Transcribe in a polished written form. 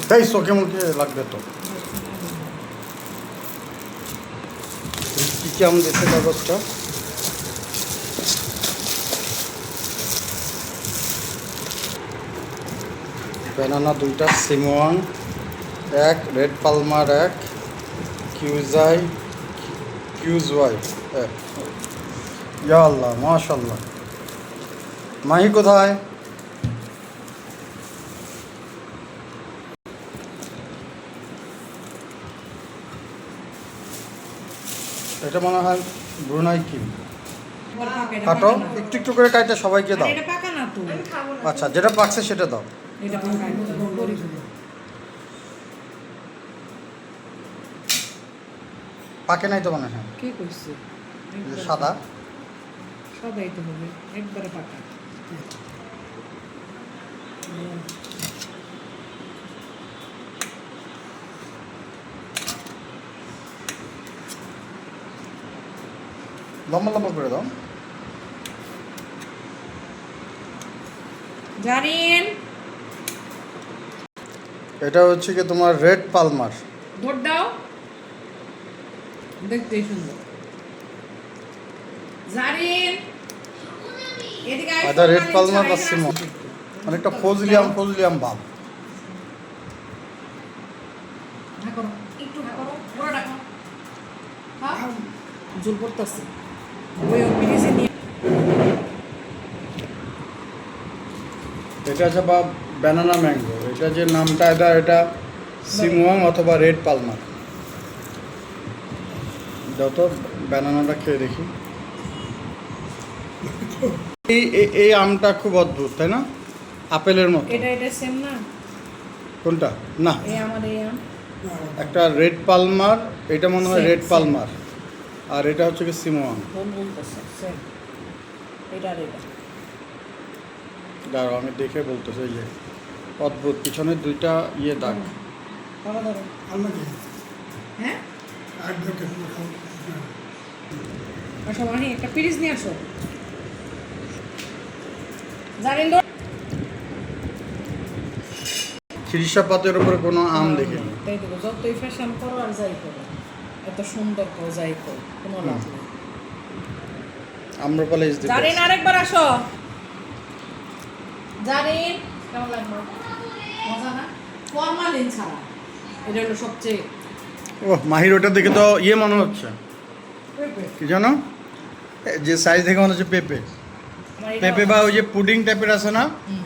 তাই চোখে মুখে লাগবে তো। কি কেমন দিচ্ছে কাগজটা? ব্যানানা 2টা, সিমোয়াং 1, রেড পালমার 1, কিউজওয়াই 1। ইয়া আল্লাহ, মাশাআল্লাহ। মাহি কোথায়? এটা মনে হয় ব্রুনাই কিম। কাটো, একটু একটু করে কাটে সবাইকে দাও। আচ্ছা, যেটা পাকছে সেটা দাও। পাকে নাই তো মনে হয়। কি কইছে? সাদা সাদাই তো হবে, একবারে পাকা। লম্বা লম্বা করে দাও। জানেন এটা হচ্ছে কি তোমার রেড পালমার। ভোট দাও, দেখতেই সুন্দর। জানেন এদিকে আয়। এটা রেড পালমার বা সিমন, অনেকটা ফজলিয়াম ভাব। ঢাকো, একটু ঢাকো, বড় ঢাকো। হ্যাঁ, জল পড়তেছে। ওই ফ্রিজে নিয়ে এটা আছে বা ব্যানানা ম্যাঙ্গো। এটা যে নামটা, এটা সিমোয়াং অথবা রেড পালমার। যত ব্যানানাটা খেয়ে দেখি। এই আমটা খুব অদ্ভুত, তাই না? আপেলের মতো। এটা সেম না? কোনটা? না, এই আমার এই আম একটা রেড পালমার, এটা মনে হয় Same, রেড same. পালমার, আর এটা হচ্ছে কি সিমোয়াং। কোন বলতেছে সেম? এটা আর এটা দাঁড়াও, আমি দেখে বলতেছি। এই যে অদ্ভুত, পিছনে 2টা দাগ। বাবা ধরো। হ্যাঁ, আসো মাহি, একটা পিরিজ নিয়ে আসো। জানেন তো খিরিসাপাতের উপরে কোনো আম দেখিনি। তাই তো, যতই ফ্যাশন করো আর যাই করো, এত সুন্দর করো যাই করো, কোনো লাভ নেই। আম্রপালি ইজ দি জানেন বেস্ট। আরেকবার আসো। জানেন কেমন লাগলো? মজা না? ফরমালিন ছাড়া। এটা হলো সবচেয়ে ওহ, মাহির ওটা দেখে তো মনে হচ্ছে কি জানো, যে সাইজ দেখে মনে হচ্ছে পেঁপে। আমার এটা পেঁপে বা ওই যে পুডিং টাইপের আছে না, হুম।